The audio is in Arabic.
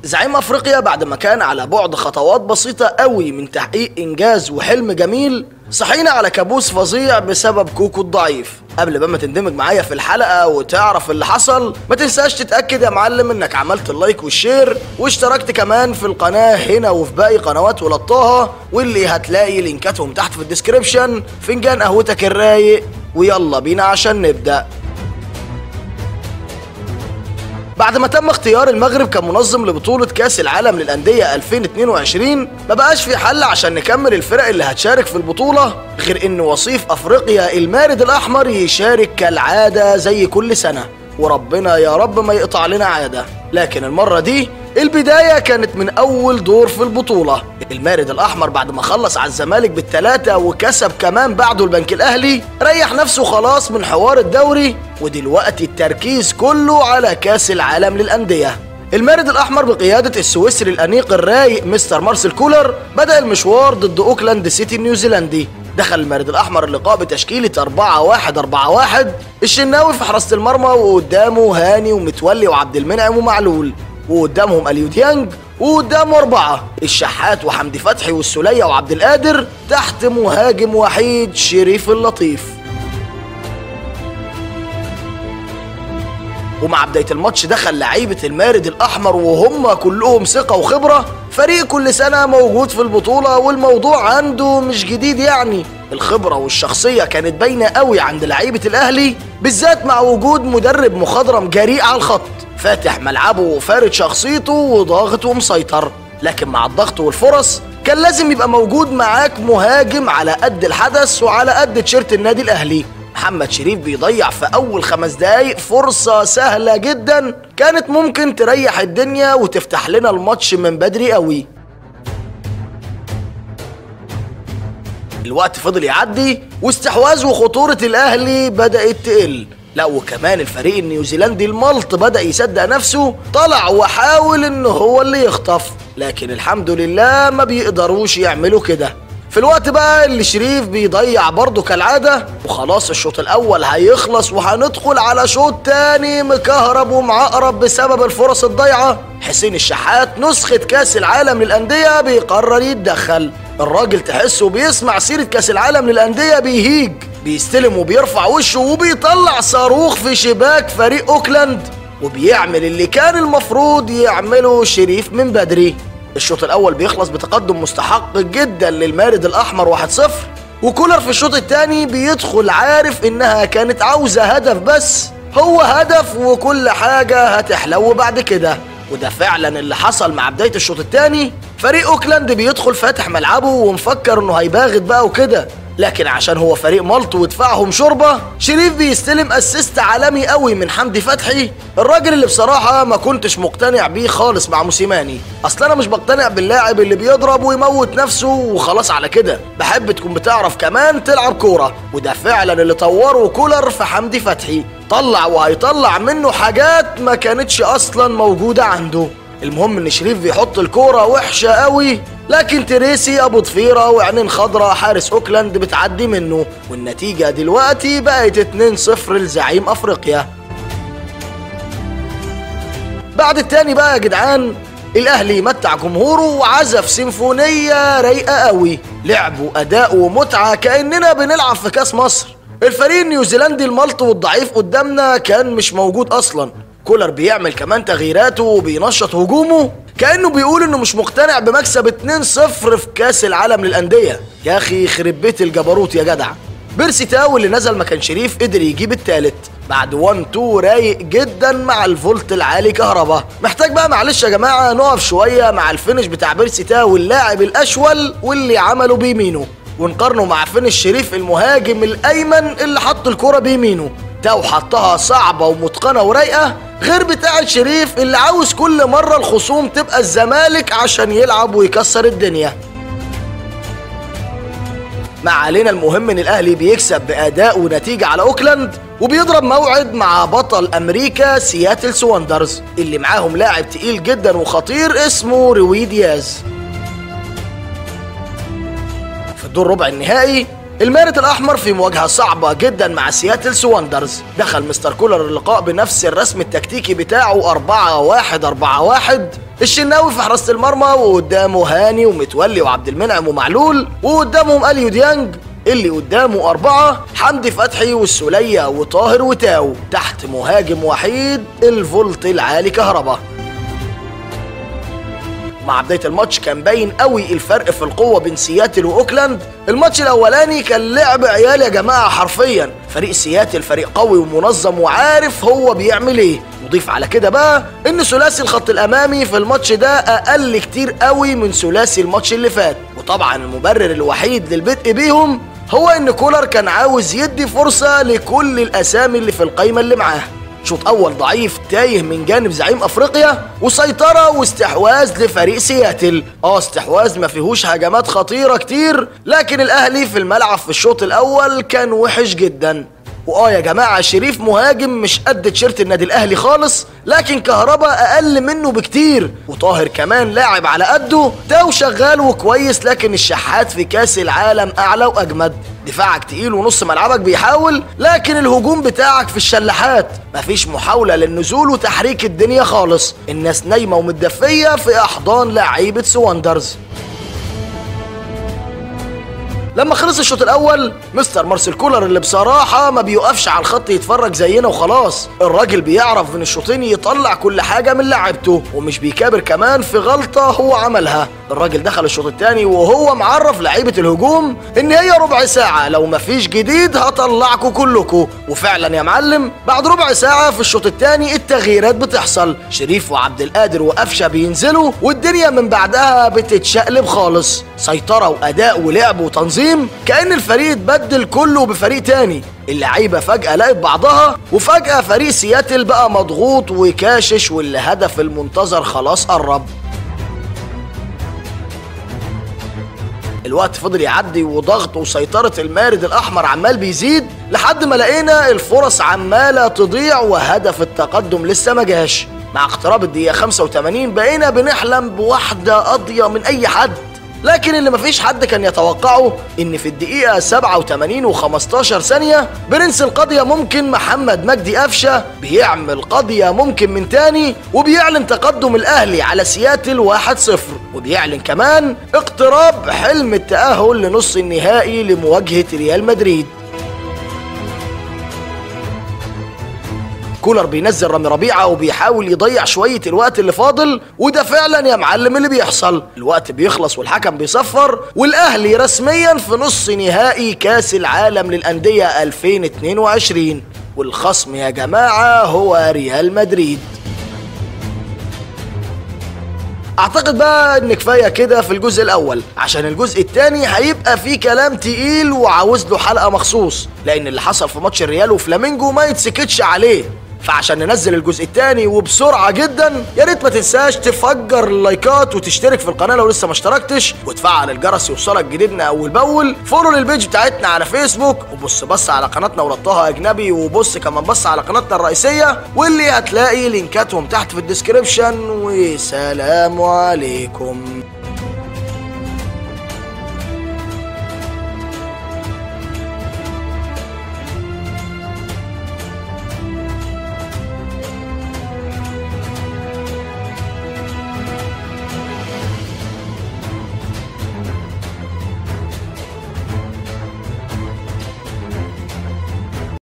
زعيم افريقيا بعد ما كان على بعد خطوات بسيطة قوي من تحقيق انجاز وحلم جميل، صحينا على كابوس فظيع بسبب كوكو الضعيف. قبل ما تندمج معايا في الحلقة وتعرف اللي حصل، ما تنساش تتأكد يا معلم انك عملت اللايك والشير واشتركت كمان في القناة هنا وفي باقي قنوات ولاد طه، واللي هتلاقي لينكاتهم تحت في الديسكريبشن. فنجان قهوتك الرايق ويلا بينا عشان نبدأ. بعد ما تم اختيار المغرب كمنظم لبطولة كأس العالم للأندية 2022، ما بقاش في حل عشان نكمل الفرق اللي هتشارك في البطولة غير ان وصيف افريقيا المارد الاحمر يشارك كالعادة زي كل سنة، وربنا يا رب ما يقطع لنا عادة. لكن المرة دي البداية كانت من أول دور في البطولة. المارد الأحمر بعد ما خلص على الزمالك بالثلاثة وكسب كمان بعده البنك الأهلي، ريح نفسه خلاص من حوار الدوري، ودلوقتي التركيز كله على كأس العالم للأندية. المارد الأحمر بقيادة السويسري الأنيق الرايق مستر مارسيل كولر بدأ المشوار ضد أوكلاند سيتي النيوزيلندي. دخل المارد الأحمر اللقاء بتشكيلة 4-1-4-1، الشناوي في حراسة المرمى، وقدامه هاني ومتولي وعبد المنعم ومعلول، وقدامهم اليو ديانج، وقدامه 4 الشحات وحمدي فتحي والسولية وعبد القادر، تحت مهاجم وحيد شريف اللطيف. ومع بداية الماتش دخل لعيبة المارد الأحمر وهم كلهم ثقة وخبرة، فريق كل سنة موجود في البطولة والموضوع عنده مش جديد يعني. الخبرة والشخصية كانت باينة قوي عند لعيبة الأهلي، بالذات مع وجود مدرب مخضرم جريء على الخط، فاتح ملعبه وفارد شخصيته وضاغط ومسيطر. لكن مع الضغط والفرص كان لازم يبقى موجود معاك مهاجم على قد الحدث وعلى قد تيشيرت النادي الأهلي. محمد شريف بيضيع في أول 5 دقايق فرصة سهلة جدا كانت ممكن تريح الدنيا وتفتح لنا الماتش من بدري قوي. الوقت فضل يعدي واستحواذ وخطورة الأهلي بدأت تقل. لا وكمان الفريق النيوزيلندي الملط بدأ يصدق نفسه، طلع وحاول ان هو اللي يخطف، لكن الحمد لله ما بيقدروش يعملوا كده. في الوقت بقى اللي شريف بيضيع برضه كالعادة، وخلاص الشوط الأول هيخلص وهندخل على شوط تاني مكهرب ومعقرب بسبب الفرص الضايعة، حسين الشحات نسخة كأس العالم للأندية بيقرر يتدخل. الراجل تحسه بيسمع سيرة كأس العالم للأندية بيهيج، بيستلم وبيرفع وشه وبيطلع صاروخ في شباك فريق أوكلاند، وبيعمل اللي كان المفروض يعمله شريف من بدري. الشوط الأول بيخلص بتقدم مستحق جدا للمارد الأحمر 1-0، وكولر في الشوط الثاني بيدخل عارف إنها كانت عاوزة هدف بس، هو هدف وكل حاجة هتحلو بعد كده. وده فعلا اللي حصل مع بداية الشوط الثاني. فريق أوكلاند بيدخل فاتح ملعبه ومفكر إنه هيباغت بقى وكده، لكن عشان هو فريق مالط ودفاعهم شوربه، شريف بيستلم اسيست عالمي قوي من حمدي فتحي، الراجل اللي بصراحه ما كنتش مقتنع بيه خالص مع موسيماني. اصل انا مش بقتنع باللاعب اللي بيضرب ويموت نفسه وخلاص على كده، بحب تكون بتعرف كمان تلعب كوره، وده فعلا اللي طوره كولر في حمدي فتحي، طلع وهيطلع منه حاجات ما كانتش اصلا موجوده عنده. المهم ان شريف بيحط الكوره وحشه قوي، لكن تريسي ابو ضفيره وعينين خضراء حارس اوكلاند بتعدي منه، والنتيجه دلوقتي بقت 2-0 لزعيم افريقيا. بعد التاني بقى يا جدعان، الاهلي متع جمهوره وعزف سيمفونيه رايقه قوي، لعب واداء ومتعه كاننا بنلعب في كاس مصر. الفريق النيوزيلندي الملط والضعيف قدامنا كان مش موجود اصلا، كولر بيعمل كمان تغييراته وبينشط هجومه كأنه بيقول انه مش مقتنع بمكسب 2-0 في كأس العالم للأندية. يا اخي يخرب بيت الجبروت يا جدع. بيرسي تاو اللي نزل مكان شريف قدر يجيب الثالث بعد 1-2 رايق جدا مع الفولت العالي كهربا. محتاج بقى معلش يا جماعة نقف شوية مع الفينش بتاع بيرسي تاو اللاعب الأشول واللي عمله بيمينه، ونقارنه مع فينش شريف المهاجم الأيمن اللي حط الكرة بيمينه. تاو حطها صعبة ومتقنة ورايقة، غير بتاع شريف اللي عاوز كل مرة الخصوم تبقى الزمالك عشان يلعب ويكسر الدنيا. ما علينا، المهم ان الاهلي بيكسب باداء ونتيجة على اوكلاند، وبيضرب موعد مع بطل امريكا سياتل سواندرز اللي معاهم لاعب تقيل جدا وخطير اسمه روي دياز. في الدور ربع النهائي المارد الأحمر في مواجهة صعبة جدا مع سياتل سواندرز. دخل مستر كولر اللقاء بنفس الرسم التكتيكي بتاعه 4-1-4-1. الشناوي في حراسة المرمى، وقدامه هاني ومتولي وعبد المنعم ومعلول، وقدامهم اليو ديانج. اللي قدامه 4 حمدي فتحي والسولية وطاهر وتاو، تحت مهاجم وحيد الفولت العالي كهربا. مع بداية الماتش كان باين قوي الفرق في القوة بين سياتل واوكلاند. الماتش الاولاني كان لعب عيال يا جماعة حرفيا. فريق سياتل فريق قوي ومنظم وعارف هو بيعمل ايه. نضيف على كده بقى ان ثلاثي الخط الامامي في الماتش ده اقل كتير قوي من ثلاثي الماتش اللي فات. وطبعا المبرر الوحيد للبدء بيهم هو ان كولر كان عاوز يدي فرصة لكل الاسامي اللي في القايمة اللي معاه. شوط اول ضعيف تايه من جانب زعيم افريقيا، وسيطرة واستحواذ لفريق سياتل. استحواذ ما فيهوش هجمات خطيرة كتير، لكن الاهلي في الملعب في الشوط الاول كان وحش جدا. يا جماعة شريف مهاجم مش قد تيشيرت النادي الاهلي خالص، لكن كهربا اقل منه بكتير، وطاهر كمان لاعب على قده. تاو شغال وكويس، لكن الشحات في كاس العالم اعلى واجمد. دفاعك تقيل ونص ملعبك بيحاول، لكن الهجوم بتاعك في الشلاحات. مفيش محاولة للنزول وتحريك الدنيا خالص. الناس نايمة ومتدفية في احضان لعيبة سواندرز. لما خلص الشوط الاول، مستر مارسيل كولر اللي بصراحه ما بيوقفش على الخط يتفرج زينا وخلاص. الراجل بيعرف من الشوطين يطلع كل حاجه من لعبته، ومش بيكابر كمان في غلطه هو عملها. الراجل دخل الشوط الثاني وهو معرف لعيبه الهجوم ان هي ربع ساعه، لو مفيش جديد هطلعكم كلكم. وفعلا يا معلم بعد ربع ساعه في الشوط الثاني التغييرات بتحصل. شريف وعبد القادر وقفشه بينزلوا، والدنيا من بعدها بتتشقلب خالص. سيطره واداء ولعب وتنظيم، كأن الفريق اتبدل كله بفريق تاني. اللعيبة فجأة لقت بعضها، وفجأة فريق سياتل بقى مضغوط وكاشش، والهدف المنتظر خلاص قرب. الوقت فضل يعدي، وضغط وسيطرة المارد الأحمر عمال بيزيد، لحد ما لقينا الفرص عمالة تضيع وهدف التقدم لسه ما جاش. مع اقتراب الدقيقة 85 بقينا بنحلم بواحدة قاضية من أي حد. لكن اللي مفيش حد كان يتوقعه ان في الدقيقة 87 و15 ثانية برنس القضية ممكن محمد مجدي قفشة بيعمل قضية ممكن من تاني، وبيعلن تقدم الاهلي على سياتل 1-0، وبيعلن كمان اقتراب حلم التأهل لنص النهائي لمواجهة ريال مدريد. كولر بينزل رامي ربيعة وبيحاول يضيع شوية الوقت اللي فاضل، وده فعلا يا معلم اللي بيحصل. الوقت بيخلص والحكم بيصفر، والاهلي رسميا في نص نهائي كاس العالم للأندية 2022، والخصم يا جماعة هو ريال مدريد. اعتقد بقى ان كفايه كده في الجزء الاول، عشان الجزء الثاني هيبقى فيه كلام تقيل وعاوز له حلقه مخصوص، لان اللي حصل في ماتش الريال وفلامينجو ما يتسكتش عليه. فعشان ننزل الجزء الثاني وبسرعه جدا، يا ريت ما تنساش تفجر اللايكات وتشترك في القناه لو لسه ما اشتركتش، وتفعل الجرس يوصلك جديدنا اول باول. فولو للبيج بتاعتنا على فيسبوك، وبص على قناتنا وربطها اجنبي، وبص كمان بص على قناتنا الرئيسيه، واللي هتلاقي لينكاتهم تحت في الديسكريبشن. وسلام عليكم.